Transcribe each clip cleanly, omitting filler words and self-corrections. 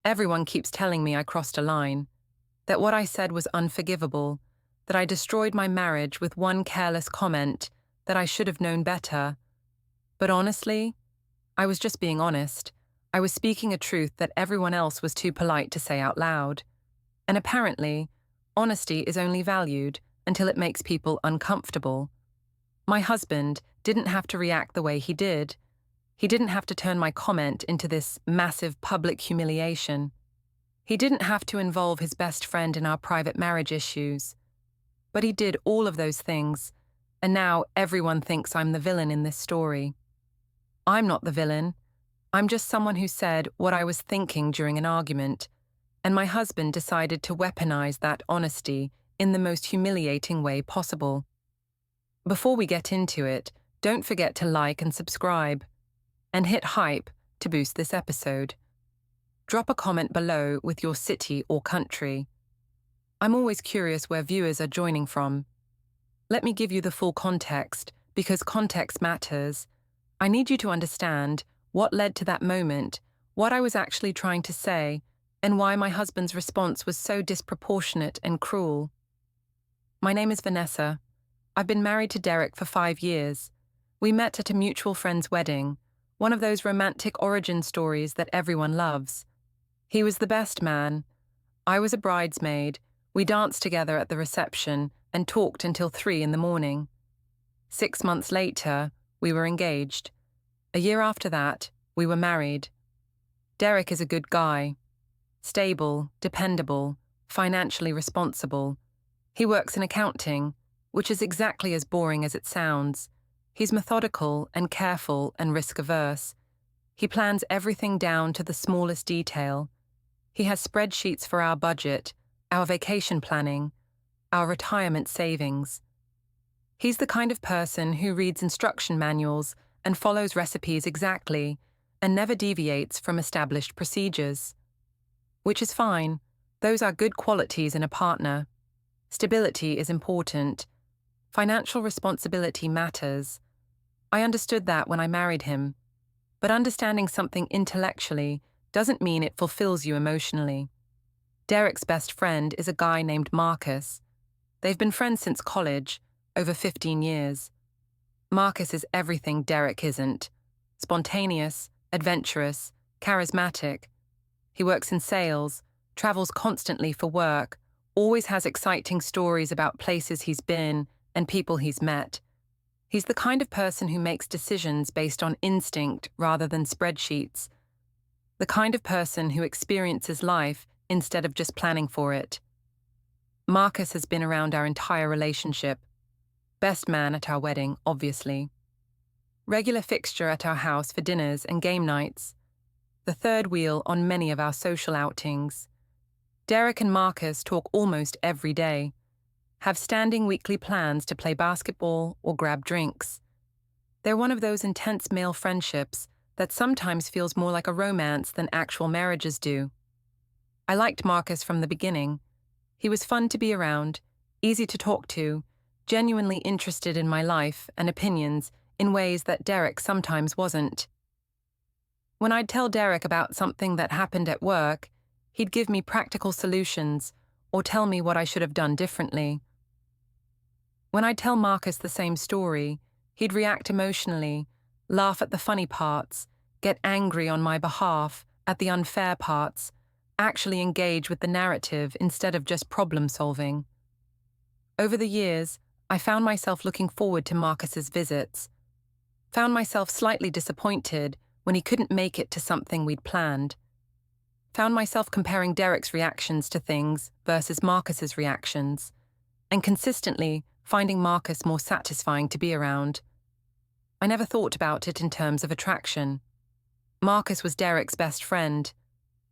Everyone keeps telling me I crossed a line, that what I said was unforgivable, that I destroyed my marriage with one careless comment, that I should have known better. But honestly, I was just being honest. I was speaking a truth that everyone else was too polite to say out loud. And apparently, honesty is only valued until it makes people uncomfortable. My husband didn't have to react the way he did. He didn't have to turn my comment into this massive public humiliation. He didn't have to involve his best friend in our private marriage issues. But he did all of those things, and now everyone thinks I'm the villain in this story. I'm not the villain. I'm just someone who said what I was thinking during an argument, and my husband decided to weaponize that honesty in the most humiliating way possible. Before we get into it, don't forget to like and subscribe, and hit hype to boost this episode. Drop a comment below with your city or country. I'm always curious where viewers are joining from. Let me give you the full context, because context matters. I need you to understand what led to that moment, what I was actually trying to say, and why my husband's response was so disproportionate and cruel. My name is Vanessa. I've been married to Derek for 5 years. We met at a mutual friend's wedding, one of those romantic origin stories that everyone loves. He was the best man. I was a bridesmaid. We danced together at the reception and talked until 3 in the morning. 6 months later, we were engaged. A year after that, we were married. Derek is a good guy. Stable, dependable, financially responsible. He works in accounting, which is exactly as boring as it sounds. He's methodical and careful and risk-averse. He plans everything down to the smallest detail. He has spreadsheets for our budget, our vacation planning, our retirement savings. He's the kind of person who reads instruction manuals and follows recipes exactly, and never deviates from established procedures. Which is fine. Those are good qualities in a partner. Stability is important. Financial responsibility matters. I understood that when I married him. But understanding something intellectually doesn't mean it fulfills you emotionally. Derek's best friend is a guy named Marcus. They've been friends since college, over 15 years. Marcus is everything Derek isn't. Spontaneous, adventurous, charismatic. He works in sales, travels constantly for work, always has exciting stories about places he's been and people he's met. He's the kind of person who makes decisions based on instinct rather than spreadsheets. The kind of person who experiences life instead of just planning for it. Marcus has been around our entire relationship. Best man at our wedding, obviously. Regular fixture at our house for dinners and game nights. The third wheel on many of our social outings. Derek and Marcus talk almost every day. Have standing weekly plans to play basketball or grab drinks. They're one of those intense male friendships that sometimes feels more like a romance than actual marriages do. I liked Marcus from the beginning. He was fun to be around, easy to talk to, genuinely interested in my life and opinions in ways that Derek sometimes wasn't. When I'd tell Derek about something that happened at work, he'd give me practical solutions or tell me what I should have done differently. When I'd tell Marcus the same story, he'd react emotionally, laugh at the funny parts, get angry on my behalf at the unfair parts, actually engage with the narrative instead of just problem-solving. Over the years, I found myself looking forward to Marcus's visits. Found myself slightly disappointed when he couldn't make it to something we'd planned. Found myself comparing Derek's reactions to things versus Marcus's reactions, and consistently finding Marcus more satisfying to be around. I never thought about it in terms of attraction. Marcus was Derek's best friend.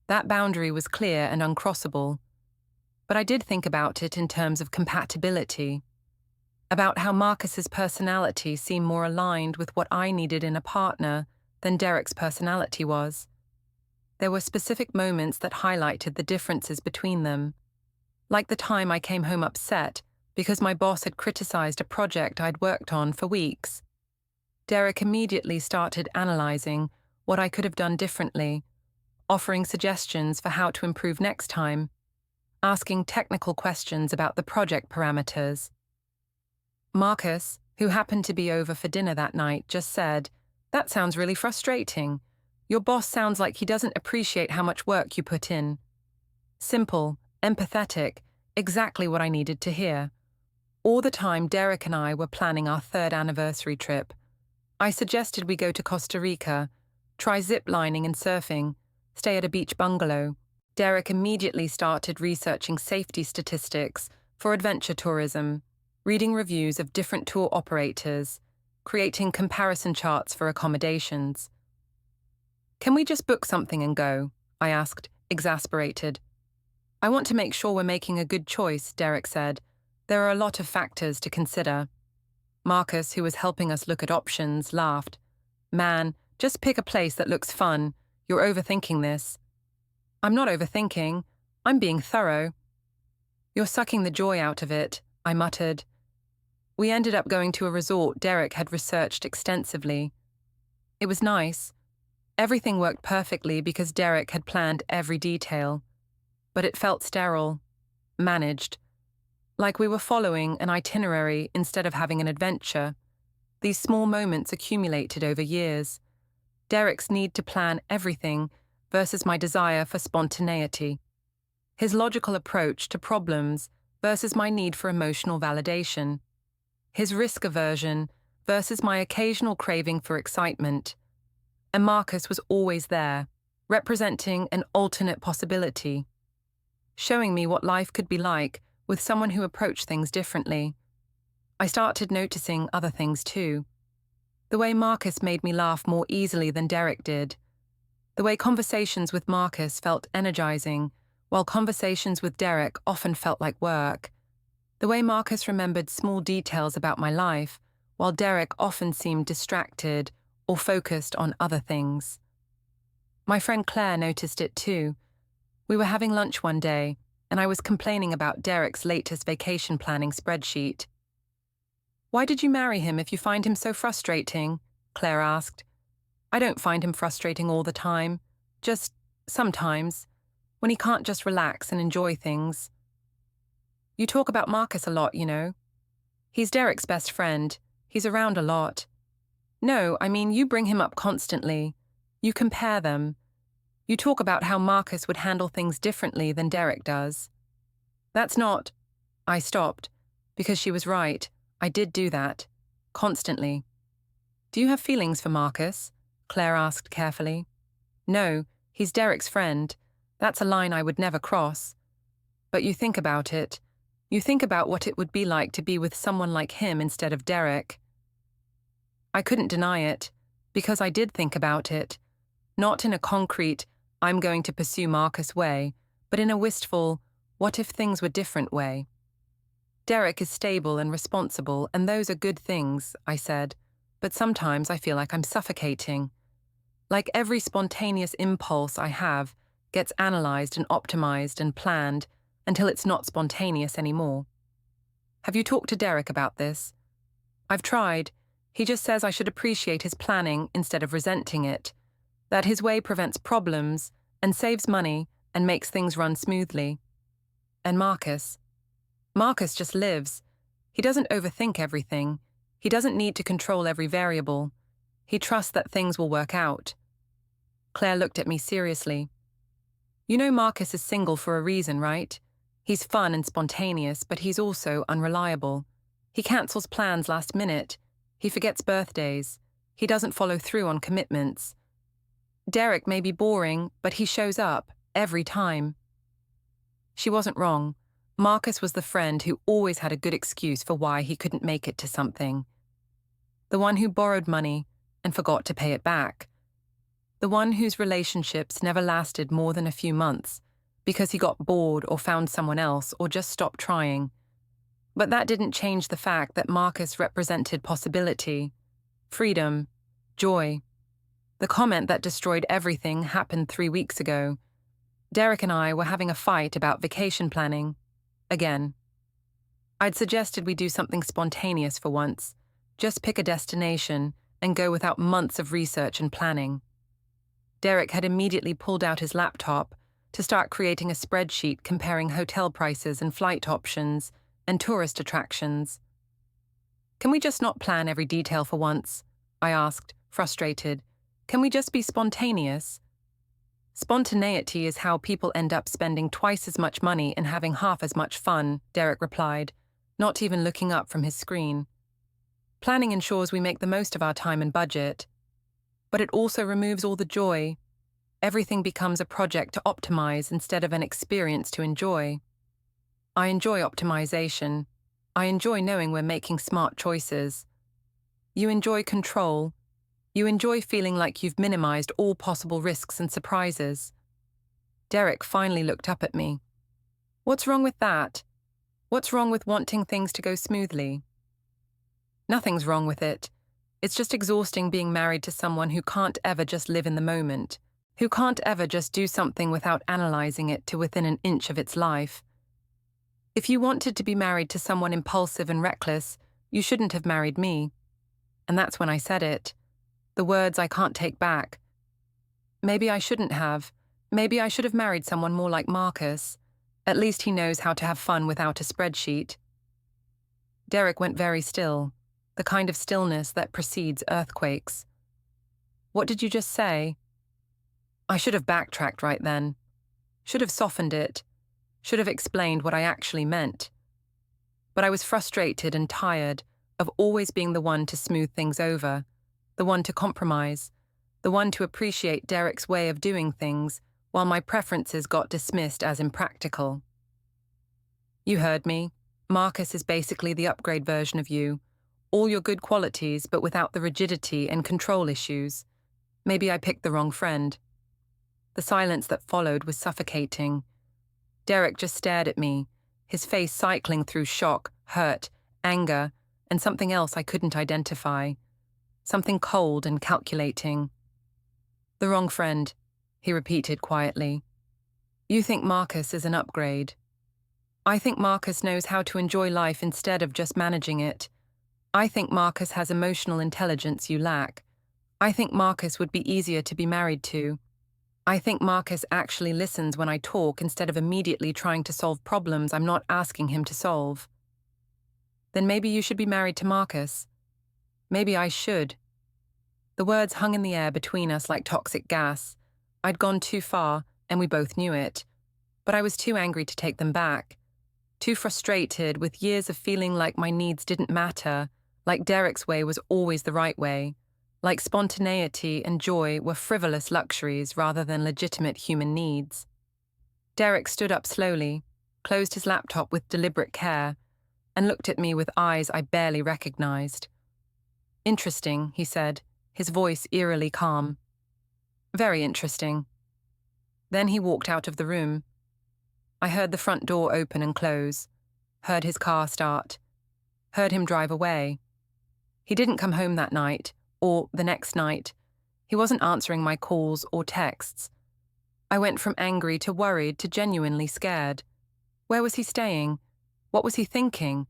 That boundary was clear and uncrossable. But I did think about it in terms of compatibility. About how Marcus's personality seemed more aligned with what I needed in a partner than Derek's personality was. There were specific moments that highlighted the differences between them. Like the time I came home upset because my boss had criticized a project I'd worked on for weeks. Derek immediately started analyzing what I could have done differently, offering suggestions for how to improve next time, asking technical questions about the project parameters. Marcus, who happened to be over for dinner that night, just said, "That sounds really frustrating. Your boss sounds like he doesn't appreciate how much work you put in." Simple, empathetic, exactly what I needed to hear. All the time Derek and I were planning our 3rd anniversary trip. I suggested we go to Costa Rica, try zip-lining and surfing, stay at a beach bungalow. Derek immediately started researching safety statistics for adventure tourism, reading reviews of different tour operators, creating comparison charts for accommodations. "Can we just book something and go?" I asked, exasperated. "I want to make sure we're making a good choice," Derek said. "There are a lot of factors to consider." Marcus, who was helping us look at options, laughed. "Man, just pick a place that looks fun. You're overthinking this." "I'm not overthinking. I'm being thorough." "You're sucking the joy out of it," I muttered. We ended up going to a resort Derek had researched extensively. It was nice. Everything worked perfectly because Derek had planned every detail. But it felt sterile, managed, like we were following an itinerary instead of having an adventure. These small moments accumulated over years. Derek's need to plan everything versus my desire for spontaneity. His logical approach to problems versus my need for emotional validation. His risk aversion versus my occasional craving for excitement. And Marcus was always there, representing an alternate possibility, showing me what life could be like with someone who approached things differently. I started noticing other things too. The way Marcus made me laugh more easily than Derek did. The way conversations with Marcus felt energizing, while conversations with Derek often felt like work. The way Marcus remembered small details about my life, while Derek often seemed distracted or focused on other things. My friend Claire noticed it too. We were having lunch one day, and I was complaining about Derek's latest vacation planning spreadsheet. "Why did you marry him if you find him so frustrating?" Claire asked. "I don't find him frustrating all the time. Just sometimes, when he can't just relax and enjoy things." "You talk about Marcus a lot, you know. He's Derek's best friend. He's around a lot." "No, I mean you bring him up constantly. You compare them. You talk about how Marcus would handle things differently than Derek does." "That's not—" I stopped, because she was right. I did do that. Constantly. "Do you have feelings for Marcus?" Claire asked carefully. "No, he's Derek's friend. That's a line I would never cross. But you think about it. You think about what it would be like to be with someone like him instead of Derek." I couldn't deny it, because I did think about it. Not in a concrete, "I'm going to pursue Marcus" way, but in a wistful, "what if things were different" way. "Derek is stable and responsible, and those are good things," I said, "but sometimes I feel like I'm suffocating. Like every spontaneous impulse I have gets analyzed and optimized and planned until it's not spontaneous anymore." "Have you talked to Derek about this?" "I've tried. He just says I should appreciate his planning instead of resenting it, that his way prevents problems and saves money and makes things run smoothly." "And Marcus? Marcus just lives. He doesn't overthink everything. He doesn't need to control every variable. He trusts that things will work out." Claire looked at me seriously. "You know Marcus is single for a reason, right? He's fun and spontaneous, but he's also unreliable. He cancels plans last minute. He forgets birthdays. He doesn't follow through on commitments. Derek may be boring, but he shows up, every time." She wasn't wrong. Marcus was the friend who always had a good excuse for why he couldn't make it to something. The one who borrowed money and forgot to pay it back. The one whose relationships never lasted more than a few months because he got bored or found someone else or just stopped trying. But that didn't change the fact that Marcus represented possibility, freedom, joy. The comment that destroyed everything happened 3 weeks ago. Derek and I were having a fight about vacation planning. Again. I'd suggested we do something spontaneous for once. Just pick a destination and go without months of research and planning. Derek had immediately pulled out his laptop to start creating a spreadsheet comparing hotel prices and flight options and tourist attractions. "Can we just not plan every detail for once?" I asked, frustrated. "Can we just be spontaneous?" "Spontaneity is how people end up spending twice as much money and having half as much fun," Derek replied, not even looking up from his screen. "Planning ensures we make the most of our time and budget, but it also removes all the joy. Everything becomes a project to optimize instead of an experience to enjoy." "I enjoy optimization. I enjoy knowing we're making smart choices." "You enjoy control. You enjoy feeling like you've minimized all possible risks and surprises." Derek finally looked up at me. "What's wrong with that? What's wrong with wanting things to go smoothly?" "Nothing's wrong with it. It's just exhausting being married to someone who can't ever just live in the moment, who can't ever just do something without analyzing it to within an inch of its life. If you wanted to be married to someone impulsive and reckless, you shouldn't have married me." And that's when I said it. The words I can't take back. Maybe I shouldn't have. Maybe I should have married someone more like Marcus. At least he knows how to have fun without a spreadsheet. Derek went very still, the kind of stillness that precedes earthquakes. "What did you just say?" I should have backtracked right then. Should have softened it. Should have explained what I actually meant. But I was frustrated and tired of always being the one to smooth things over, the one to compromise, the one to appreciate Derek's way of doing things while my preferences got dismissed as impractical. "You heard me. Marcus is basically the upgrade version of you. All your good qualities, but without the rigidity and control issues. Maybe I picked the wrong friend." The silence that followed was suffocating. Derek just stared at me, his face cycling through shock, hurt, anger, and something else I couldn't identify. Something cold and calculating. "The wrong friend," he repeated quietly. "You think Marcus is an upgrade. I think Marcus knows how to enjoy life instead of just managing it. I think Marcus has emotional intelligence you lack. I think Marcus would be easier to be married to. I think Marcus actually listens when I talk instead of immediately trying to solve problems I'm not asking him to solve." "Then maybe you should be married to Marcus." "Maybe I should." The words hung in the air between us like toxic gas. I'd gone too far, and we both knew it. But I was too angry to take them back. Too frustrated, with years of feeling like my needs didn't matter, like Derek's way was always the right way, like spontaneity and joy were frivolous luxuries rather than legitimate human needs. Derek stood up slowly, closed his laptop with deliberate care, and looked at me with eyes I barely recognized. "Interesting," he said, his voice eerily calm. "Very interesting." Then he walked out of the room. I heard the front door open and close, heard his car start, heard him drive away. He didn't come home that night, or the next night. He wasn't answering my calls or texts. I went from angry to worried to genuinely scared. Where was he staying? What was he thinking?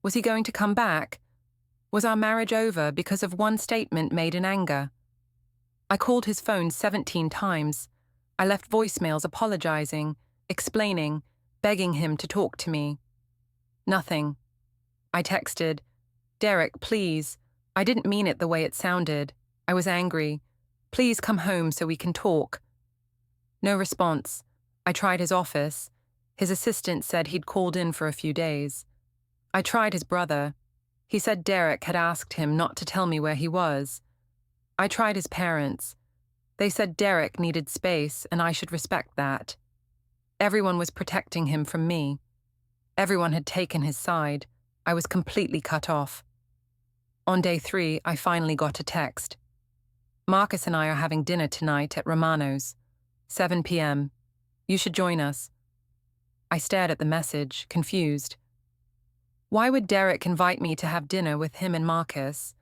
Was he going to come back? Was our marriage over because of one statement made in anger? I called his phone 17 times. I left voicemails apologizing, explaining, begging him to talk to me. Nothing. I texted, "Derek, please. I didn't mean it the way it sounded. I was angry. Please come home so we can talk." No response. I tried his office. His assistant said he'd called in for a few days. I tried his brother. He said Derek had asked him not to tell me where he was. I tried his parents. They said Derek needed space and I should respect that. Everyone was protecting him from me. Everyone had taken his side. I was completely cut off. On day 3, I finally got a text. "Marcus and I are having dinner tonight at Romano's. 7 p.m. You should join us." I stared at the message, confused. Why would Derek invite me to have dinner with him and Marcus?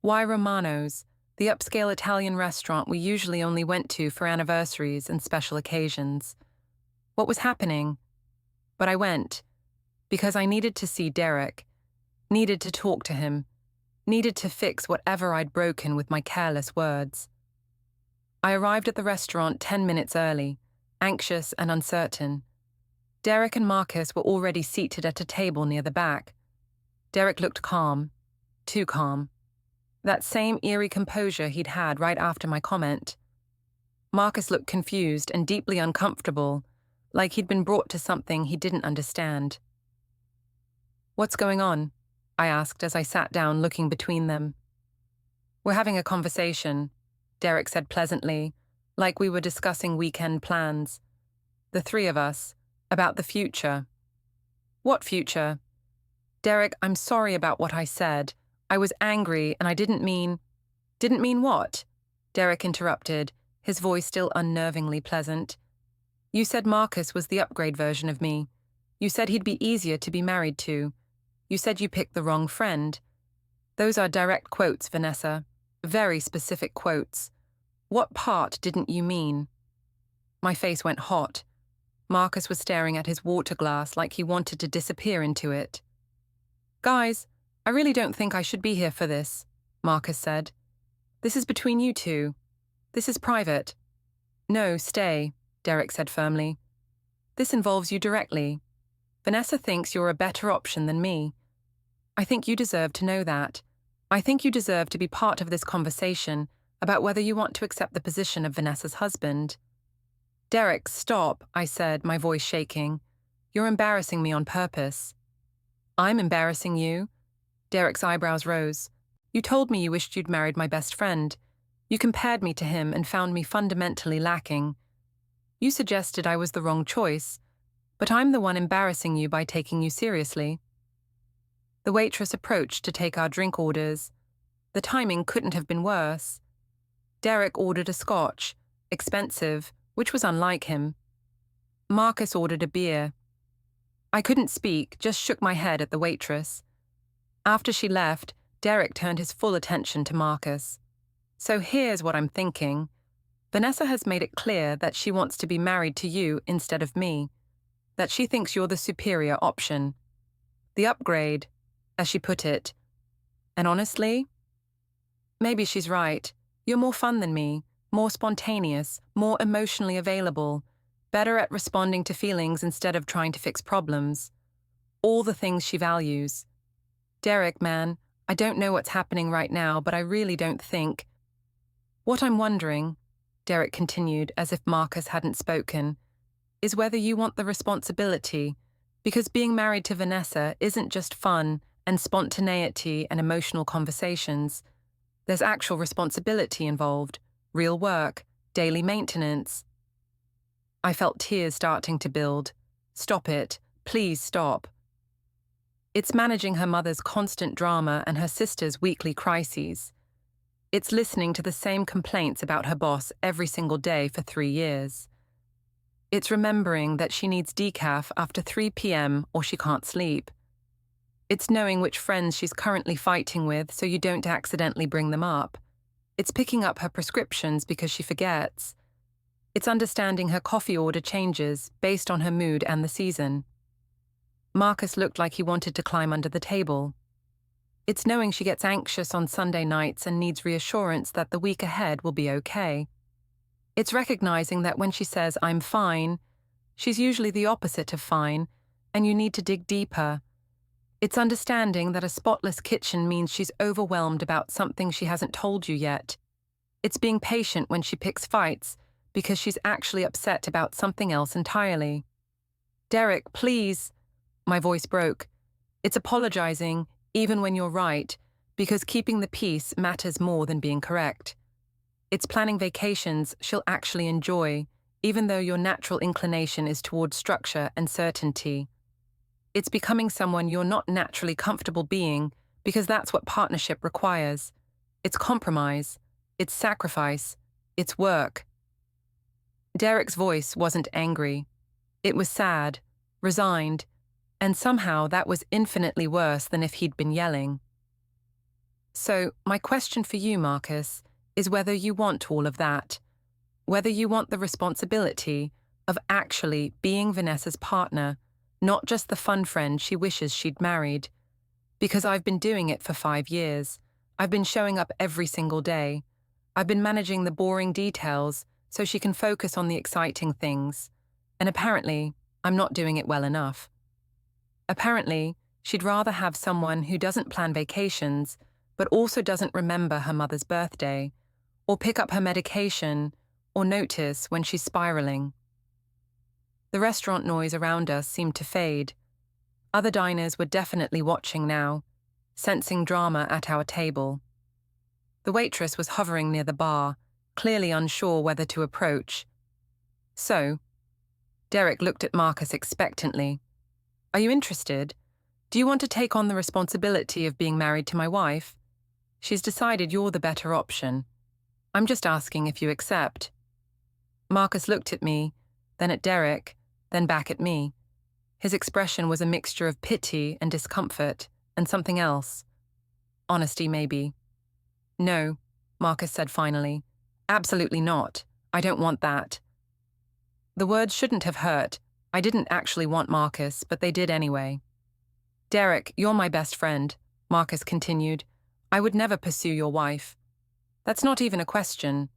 Why Romano's, the upscale Italian restaurant we usually only went to for anniversaries and special occasions? What was happening? But I went, because I needed to see Derek, needed to talk to him, needed to fix whatever I'd broken with my careless words. I arrived at the restaurant 10 minutes early, anxious and uncertain. Derek and Marcus were already seated at a table near the back. Derek looked calm, too calm. That same eerie composure he'd had right after my comment. Marcus looked confused and deeply uncomfortable, like he'd been brought to something he didn't understand. "What's going on?" I asked as I sat down looking between them. "We're having a conversation," Derek said pleasantly, like we were discussing weekend plans. The three of us, about the future. "What future?" "Derek, I'm sorry about what I said. I was angry and I didn't mean—" "Didn't mean what?" Derek interrupted, his voice still unnervingly pleasant. "You said Marcus was the upgrade version of me. You said he'd be easier to be married to. You said you picked the wrong friend. Those are direct quotes, Vanessa. Very specific quotes. What part didn't you mean?" My face went hot. Marcus was staring at his water glass like he wanted to disappear into it. "Guys, I really don't think I should be here for this," Marcus said. "This is between you two. This is private." "No, stay," Derek said firmly. "This involves you directly. Vanessa thinks you're a better option than me. I think you deserve to know that. I think you deserve to be part of this conversation about whether you want to accept the position of Vanessa's husband." "Derek, stop," I said, my voice shaking. "You're embarrassing me on purpose." "I'm embarrassing you?" Derek's eyebrows rose. "You told me you wished you'd married my best friend. You compared me to him and found me fundamentally lacking. You suggested I was the wrong choice, but I'm the one embarrassing you by taking you seriously." The waitress approached to take our drink orders. The timing couldn't have been worse. Derek ordered a scotch, expensive, which was unlike him. Marcus ordered a beer. I couldn't speak, just shook my head at the waitress. After she left, Derek turned his full attention to Marcus. "So here's what I'm thinking. Vanessa has made it clear that she wants to be married to you instead of me, that she thinks you're the superior option. The upgrade, as she put it. And honestly, maybe she's right. You're more fun than me, more spontaneous, more emotionally available, better at responding to feelings instead of trying to fix problems. All the things she values. Derek, man, I don't know what's happening right now, but I really don't think—" "What I'm wondering," Derek continued as if Marcus hadn't spoken, "is whether you want the responsibility, because being married to Vanessa isn't just fun and spontaneity and emotional conversations. There's actual responsibility involved, real work, daily maintenance." I felt tears starting to build. "Stop it. Please stop." "It's managing her mother's constant drama and her sister's weekly crises. It's listening to the same complaints about her boss every single day for 3 years. It's remembering that she needs decaf after 3 p.m. or she can't sleep. It's knowing which friends she's currently fighting with so you don't accidentally bring them up. It's picking up her prescriptions because she forgets. It's understanding her coffee order changes based on her mood and the season." Marcus looked like he wanted to climb under the table. "It's knowing she gets anxious on Sunday nights and needs reassurance that the week ahead will be okay. It's recognizing that when she says, 'I'm fine,' she's usually the opposite of fine, and you need to dig deeper. It's understanding that a spotless kitchen means she's overwhelmed about something she hasn't told you yet. It's being patient when she picks fights because she's actually upset about something else entirely." "Derek, please." My voice broke. "It's apologizing, even when you're right, because keeping the peace matters more than being correct. It's planning vacations she'll actually enjoy, even though your natural inclination is towards structure and certainty. It's becoming someone you're not naturally comfortable being, because that's what partnership requires. It's compromise. It's sacrifice. It's work." Derek's voice wasn't angry. It was sad, resigned, and somehow that was infinitely worse than if he'd been yelling. "So, my question for you, Marcus, is whether you want all of that. Whether you want the responsibility of actually being Vanessa's partner, not just the fun friend she wishes she'd married. Because I've been doing it for 5 years. I've been showing up every single day. I've been managing the boring details so she can focus on the exciting things, and apparently, I'm not doing it well enough. Apparently, she'd rather have someone who doesn't plan vacations, but also doesn't remember her mother's birthday, or pick up her medication, or notice when she's spiraling. The restaurant noise around us seemed to fade. Other diners were definitely watching now, sensing drama at our table. The waitress was hovering near the bar, clearly unsure whether to approach. So, Derek looked at Marcus expectantly. Are you interested? Do you want to take on the responsibility of being married to my wife? She's decided you're the better option. I'm just asking if you accept. Marcus looked at me, then at Derek, then back at me. His expression was a mixture of pity and discomfort, and something else. Honesty, maybe. No, Marcus said finally. Absolutely not. I don't want that. The words shouldn't have hurt. I didn't actually want Marcus, but they did anyway. Derek, you're my best friend, Marcus continued. I would never pursue your wife. That's not even a question.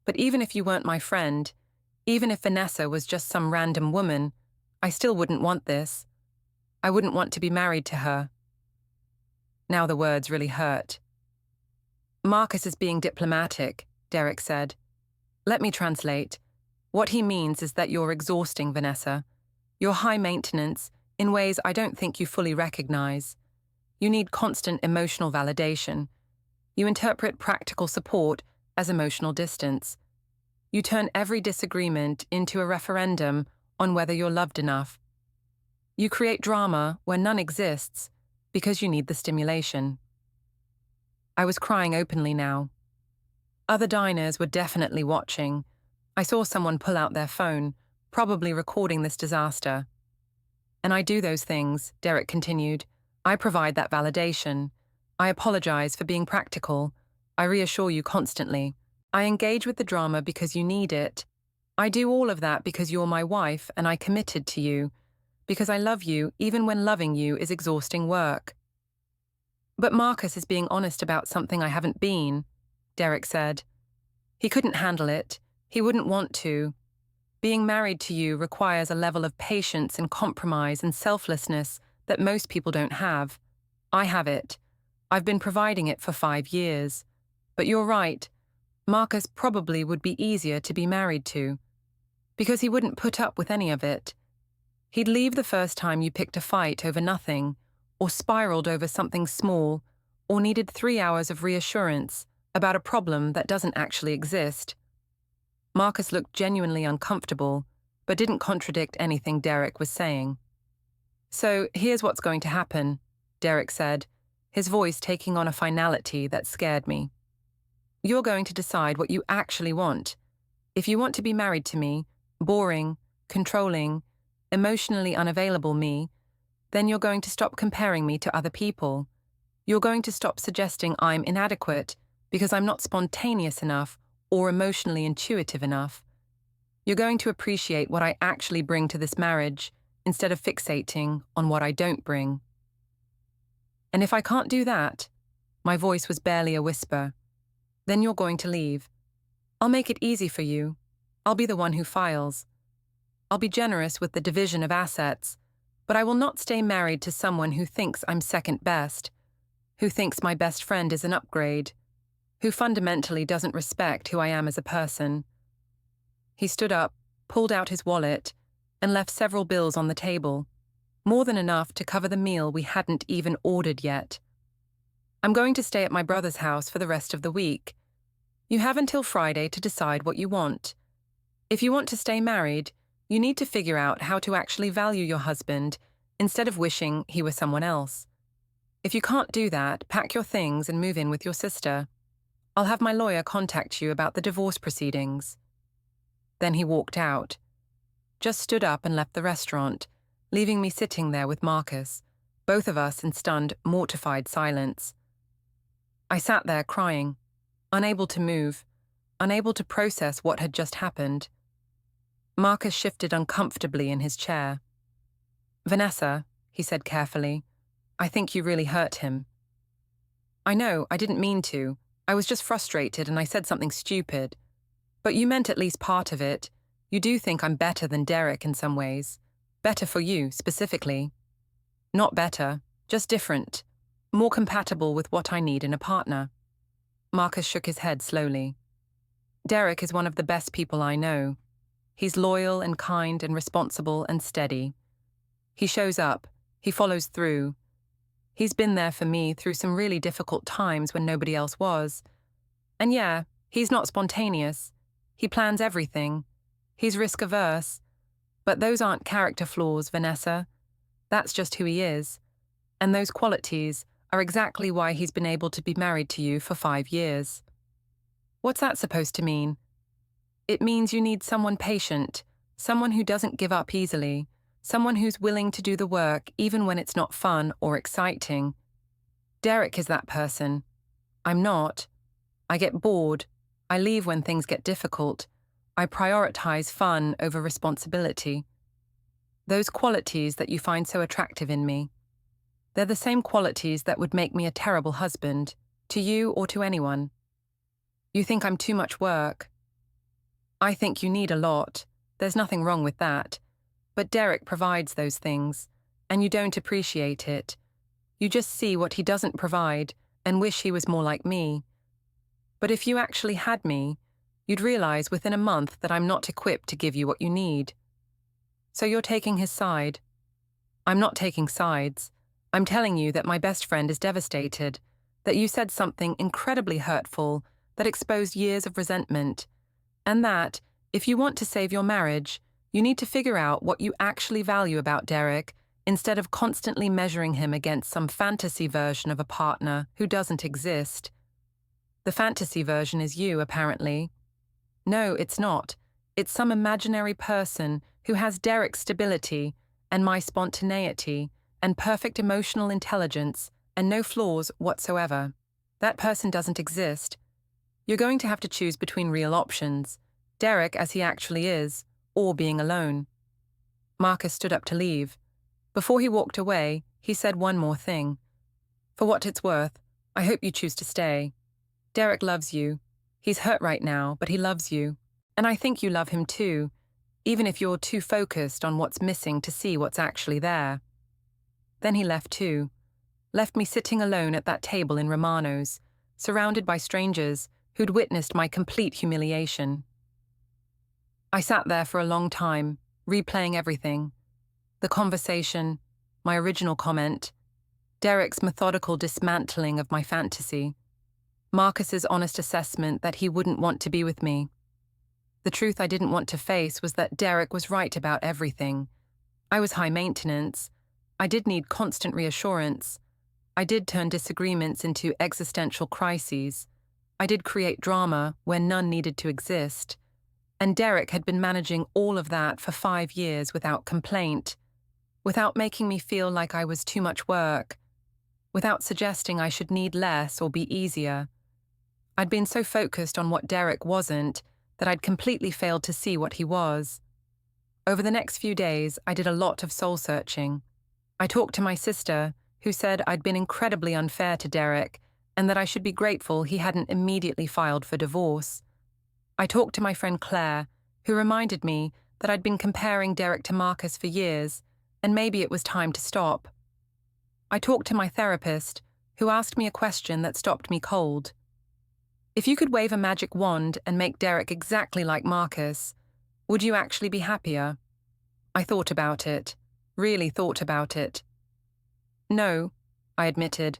But even if you weren't my friend, even if Vanessa was just some random woman, I still wouldn't want this. I wouldn't want to be married to her. Now the words really hurt. Marcus is being diplomatic, Derek said. Let me translate. What he means is that you're exhausting, Vanessa. You're high maintenance in ways I don't think you fully recognize. You need constant emotional validation. You interpret practical support as emotional distance. You turn every disagreement into a referendum on whether you're loved enough. You create drama where none exists because you need the stimulation. I was crying openly now. Other diners were definitely watching. I saw someone pull out their phone, probably recording this disaster. And I do those things, Derek continued. I provide that validation. I apologize for being practical. I reassure you constantly. I engage with the drama because you need it. I do all of that because you're my wife and I committed to you, because I love you even when loving you is exhausting work. But Marcus is being honest about something I haven't been, Derek said. He couldn't handle it. He wouldn't want to. Being married to you requires a level of patience and compromise and selflessness that most people don't have. I have it. I've been providing it for 5 years. But you're right. Marcus probably would be easier to be married to, because he wouldn't put up with any of it. He'd leave the first time you picked a fight over nothing, or spiraled over something small, or needed 3 hours of reassurance about a problem that doesn't actually exist. Marcus looked genuinely uncomfortable, but didn't contradict anything Derek was saying. So here's what's going to happen, Derek said, his voice taking on a finality that scared me. You're going to decide what you actually want. If you want to be married to me, boring, controlling, emotionally unavailable me, then you're going to stop comparing me to other people. You're going to stop suggesting I'm inadequate because I'm not spontaneous enough or emotionally intuitive enough. You're going to appreciate what I actually bring to this marriage instead of fixating on what I don't bring. And if I can't do that, my voice was barely a whisper, then you're going to leave. I'll make it easy for you. I'll be the one who files. I'll be generous with the division of assets, but I will not stay married to someone who thinks I'm second best, who thinks my best friend is an upgrade, who fundamentally doesn't respect who I am as a person. He stood up, pulled out his wallet, and left several bills on the table, more than enough to cover the meal we hadn't even ordered yet. I'm going to stay at my brother's house for the rest of the week. You have until Friday to decide what you want. If you want to stay married, you need to figure out how to actually value your husband instead of wishing he were someone else. If you can't do that, pack your things and move in with your sister. I'll have my lawyer contact you about the divorce proceedings. Then he walked out, just stood up and left the restaurant, leaving me sitting there with Marcus, both of us in stunned, mortified silence. I sat there crying, unable to move, unable to process what had just happened. Marcus shifted uncomfortably in his chair. Vanessa, he said carefully, I think you really hurt him. I know, I didn't mean to. I was just frustrated and I said something stupid. But you meant at least part of it. You do think I'm better than Derek in some ways. Better for you, specifically. Not better, just different. More compatible with what I need in a partner. Marcus shook his head slowly. Derek is one of the best people I know. He's loyal and kind and responsible and steady. He shows up. He follows through. He's been there for me through some really difficult times when nobody else was. And yeah, he's not spontaneous. He plans everything. He's risk-averse. But those aren't character flaws, Vanessa. That's just who he is. And those qualities are exactly why he's been able to be married to you for 5 years. What's that supposed to mean? It means you need someone patient, someone who doesn't give up easily, someone who's willing to do the work even when it's not fun or exciting. Derek is that person. I'm not. I get bored. I leave when things get difficult. I prioritize fun over responsibility. Those qualities that you find so attractive in me, they're the same qualities that would make me a terrible husband, to you or to anyone. You think I'm too much work. I think you need a lot. There's nothing wrong with that. But Derek provides those things, and you don't appreciate it. You just see what he doesn't provide and wish he was more like me. But if you actually had me, you'd realize within a month that I'm not equipped to give you what you need. So you're taking his side. I'm not taking sides. I'm telling you that my best friend is devastated, that you said something incredibly hurtful that exposed years of resentment, and that, if you want to save your marriage, you need to figure out what you actually value about Derek instead of constantly measuring him against some fantasy version of a partner who doesn't exist. The fantasy version is you, apparently. No, it's not. It's some imaginary person who has Derek's stability and my spontaneity and perfect emotional intelligence and no flaws whatsoever. That person doesn't exist. You're going to have to choose between real options, Derek as he actually is, or being alone. Marcus stood up to leave. Before he walked away, he said one more thing. For what it's worth, I hope you choose to stay. Derek loves you. He's hurt right now, but he loves you. And I think you love him too, even if you're too focused on what's missing to see what's actually there. Then he left too. Left me sitting alone at that table in Romano's, surrounded by strangers who'd witnessed my complete humiliation. I sat there for a long time, replaying everything. The conversation, my original comment, Derek's methodical dismantling of my fantasy, Marcus's honest assessment that he wouldn't want to be with me. The truth I didn't want to face was that Derek was right about everything. I was high maintenance. I did need constant reassurance. I did turn disagreements into existential crises. I did create drama where none needed to exist. And Derek had been managing all of that for 5 years without complaint, without making me feel like I was too much work, without suggesting I should need less or be easier. I'd been so focused on what Derek wasn't that I'd completely failed to see what he was. Over the next few days, I did a lot of soul-searching. I talked to my sister, who said I'd been incredibly unfair to Derek and that I should be grateful he hadn't immediately filed for divorce. I talked to my friend Claire, who reminded me that I'd been comparing Derek to Marcus for years, and maybe it was time to stop. I talked to my therapist, who asked me a question that stopped me cold. If you could wave a magic wand and make Derek exactly like Marcus, would you actually be happier? I thought about it, really thought about it. No, I admitted,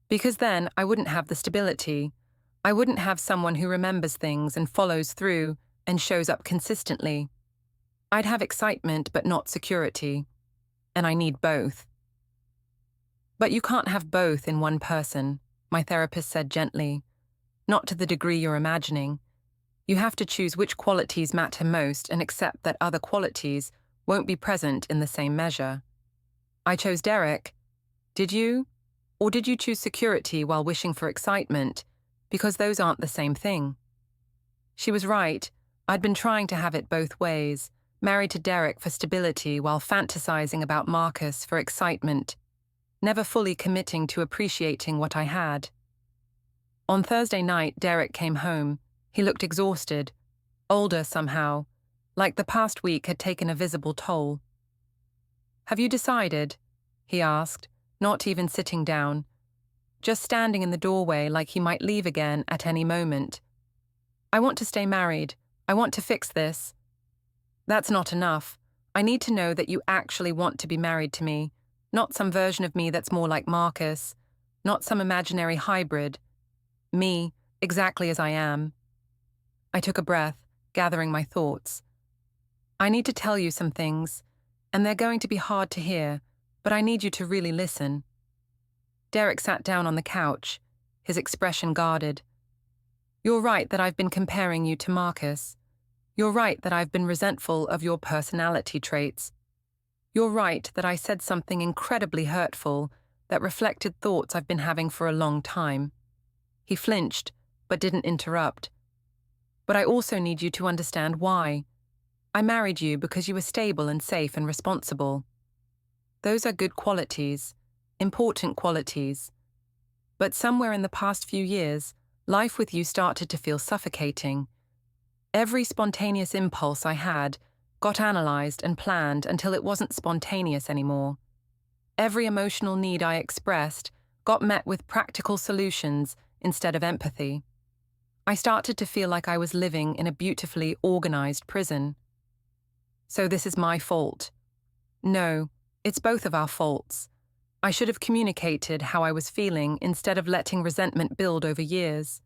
because then I wouldn't have the stability. I wouldn't have someone who remembers things and follows through and shows up consistently. I'd have excitement but not security, and I need both. But you can't have both in one person, my therapist said gently. Not to the degree you're imagining. You have to choose which qualities matter most and accept that other qualities won't be present in the same measure. I chose Derek. Did you? Or did you choose security while wishing for excitement? Because those aren't the same thing. She was right. I'd been trying to have it both ways, married to Derek for stability while fantasizing about Marcus for excitement, never fully committing to appreciating what I had. On Thursday night, Derek came home. He looked exhausted, older somehow, like the past week had taken a visible toll. "Have you decided?" he asked, not even sitting down, just standing in the doorway like he might leave again at any moment. "I want to stay married. I want to fix this." "That's not enough. I need to know that you actually want to be married to me, not some version of me that's more like Marcus, not some imaginary hybrid. Me, exactly as I am." I took a breath, gathering my thoughts. "I need to tell you some things, and they're going to be hard to hear, but I need you to really listen." Derek sat down on the couch, his expression guarded. "You're right that I've been comparing you to Marcus. You're right that I've been resentful of your personality traits. You're right that I said something incredibly hurtful that reflected thoughts I've been having for a long time." He flinched, but didn't interrupt. "But I also need you to understand why. I married you because you were stable and safe and responsible. Those are good qualities, important qualities. But somewhere in the past few years, life with you started to feel suffocating. Every spontaneous impulse I had got analyzed and planned until it wasn't spontaneous anymore. Every emotional need I expressed got met with practical solutions instead of empathy. I started to feel like I was living in a beautifully organized prison. So this is my fault. No, it's both of our faults. I should have communicated how I was feeling instead of letting resentment build over years.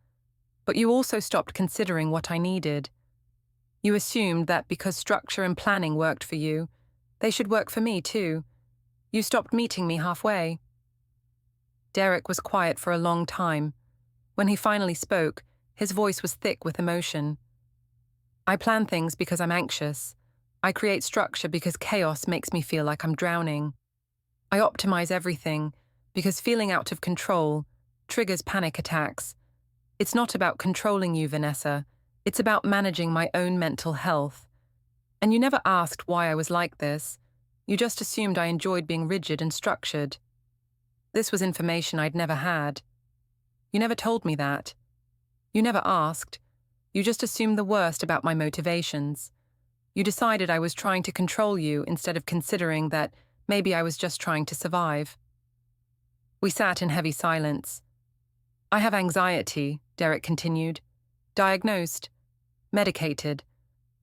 But you also stopped considering what I needed. You assumed that because structure and planning worked for you, they should work for me too. You stopped meeting me halfway." Derek was quiet for a long time. When he finally spoke, his voice was thick with emotion. "I plan things because I'm anxious. I create structure because chaos makes me feel like I'm drowning. I optimize everything because feeling out of control triggers panic attacks. It's not about controlling you, Vanessa. It's about managing my own mental health. And you never asked why I was like this. You just assumed I enjoyed being rigid and structured. This was information I'd never had. You never told me that. You never asked. You just assumed the worst about my motivations. You decided I was trying to control you instead of considering that maybe I was just trying to survive." We sat in heavy silence. "I have anxiety," Derek continued. "Diagnosed. Medicated.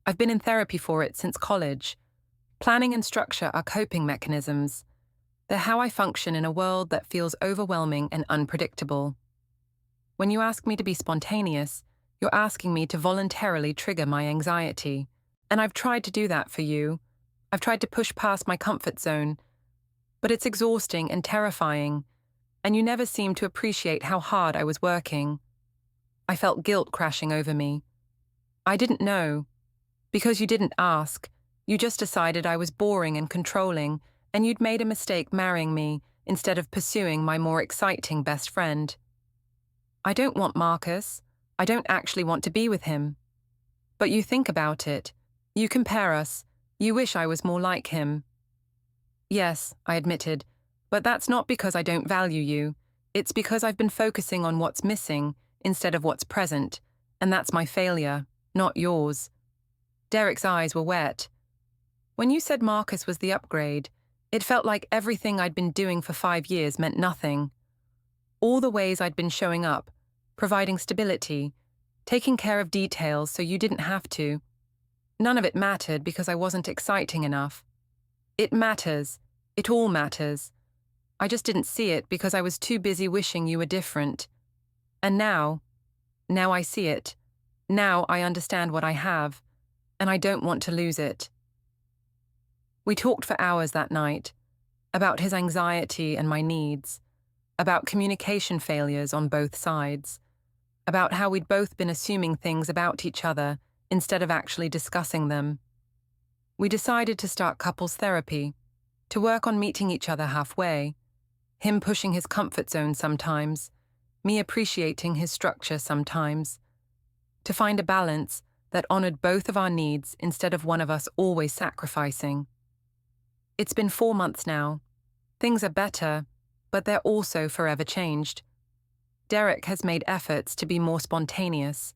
I've been in therapy for it since college. Planning and structure are coping mechanisms. They're how I function in a world that feels overwhelming and unpredictable. When you ask me to be spontaneous, you're asking me to voluntarily trigger my anxiety. And I've tried to do that for you. I've tried to push past my comfort zone. But it's exhausting and terrifying, and you never seemed to appreciate how hard I was working. I felt guilt crashing over me. I didn't know. Because you didn't ask. You just decided I was boring and controlling, and you'd made a mistake marrying me instead of pursuing my more exciting best friend. I don't want Marcus. I don't actually want to be with him. But you think about it. You compare us. You wish I was more like him." "Yes," I admitted, "but that's not because I don't value you. It's because I've been focusing on what's missing instead of what's present, and that's my failure, not yours." Derek's eyes were wet. "When you said Marcus was the upgrade, it felt like everything I'd been doing for 5 years meant nothing. All the ways I'd been showing up, providing stability, taking care of details so you didn't have to. None of it mattered because I wasn't exciting enough. It matters. It all matters. I just didn't see it because I was too busy wishing you were different. And now I see it. Now I understand what I have, and I don't want to lose it." We talked for hours that night, about his anxiety and my needs, about communication failures on both sides, about how we'd both been assuming things about each other instead of actually discussing them. We decided to start couples therapy, to work on meeting each other halfway, him pushing his comfort zone sometimes, me appreciating his structure sometimes, to find a balance that honored both of our needs instead of one of us always sacrificing. It's been 4 months now. Things are better, but they're also forever changed. Derek has made efforts to be more spontaneous.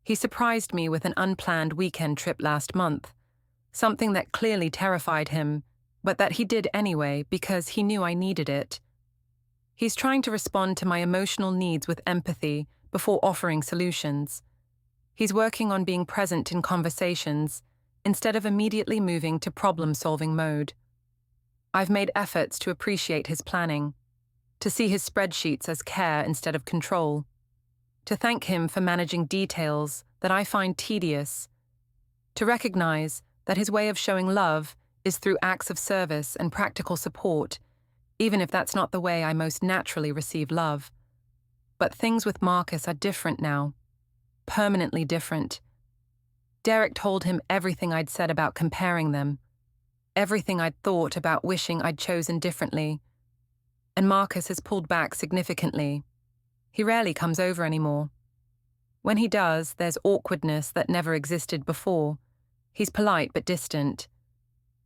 He surprised me with an unplanned weekend trip last month, something that clearly terrified him, but that he did anyway because he knew I needed it. He's trying to respond to my emotional needs with empathy before offering solutions. He's working on being present in conversations instead of immediately moving to problem-solving mode. I've made efforts to appreciate his planning, to see his spreadsheets as care instead of control, to thank him for managing details that I find tedious, to recognize that his way of showing love is through acts of service and practical support, even if that's not the way I most naturally receive love. But things with Marcus are different now, permanently different. Derek told him everything I'd said about comparing them, everything I'd thought about wishing I'd chosen differently, and Marcus has pulled back significantly. He rarely comes over anymore. When he does, there's awkwardness that never existed before. He's polite but distant.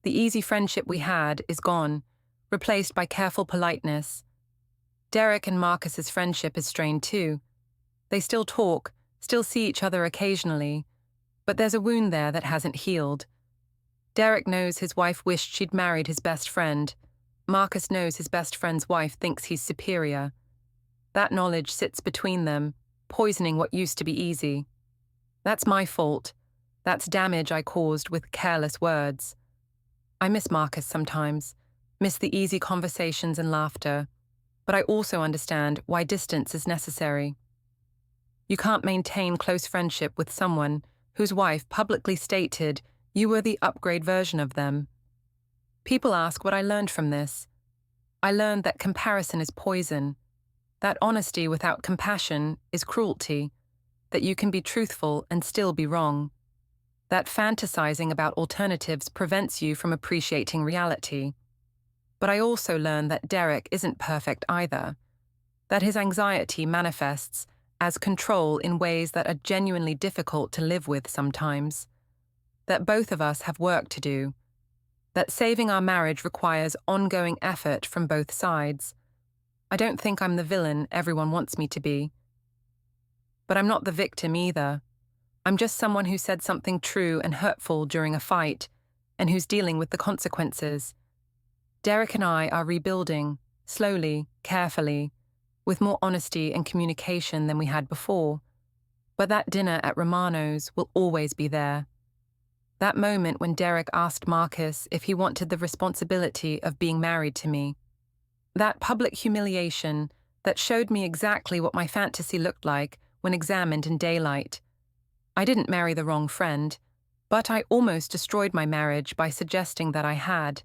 The easy friendship we had is gone, replaced by careful politeness. Derek and Marcus's friendship is strained too. They still talk, still see each other occasionally, but there's a wound there that hasn't healed. Derek knows his wife wished she'd married his best friend. Marcus knows his best friend's wife thinks he's superior. That knowledge sits between them, poisoning what used to be easy. That's my fault. That's damage I caused with careless words. I miss Marcus sometimes, miss the easy conversations and laughter, but I also understand why distance is necessary. You can't maintain close friendship with someone whose wife publicly stated you were the upgrade version of them. People ask what I learned from this. I learned that comparison is poison, that honesty without compassion is cruelty, that you can be truthful and still be wrong, that fantasizing about alternatives prevents you from appreciating reality. But I also learned that Derek isn't perfect either, that his anxiety manifests as control in ways that are genuinely difficult to live with sometimes, that both of us have work to do, that saving our marriage requires ongoing effort from both sides. I don't think I'm the villain everyone wants me to be. But I'm not the victim either. I'm just someone who said something true and hurtful during a fight, and who's dealing with the consequences. Derek and I are rebuilding, slowly, carefully, with more honesty and communication than we had before. But that dinner at Romano's will always be there. That moment when Derek asked Marcus if he wanted the responsibility of being married to me. That public humiliation that showed me exactly what my fantasy looked like when examined in daylight. I didn't marry the wrong friend, but I almost destroyed my marriage by suggesting that I had.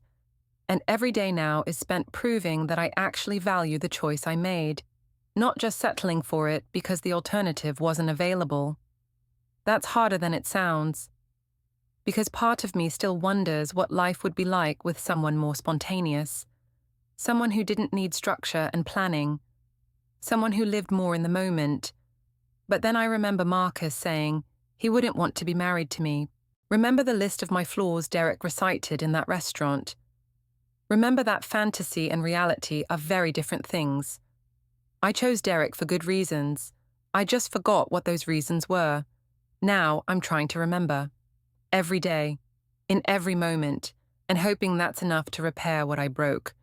And every day now is spent proving that I actually value the choice I made, not just settling for it because the alternative wasn't available. That's harder than it sounds, because part of me still wonders what life would be like with someone more spontaneous, someone who didn't need structure and planning, someone who lived more in the moment. But then I remember Marcus saying he wouldn't want to be married to me. Remember the list of my flaws Derek recited in that restaurant. Remember that fantasy and reality are very different things. I chose Derek for good reasons. I just forgot what those reasons were. Now I'm trying to remember. Every day, in every moment, and hoping that's enough to repair what I broke.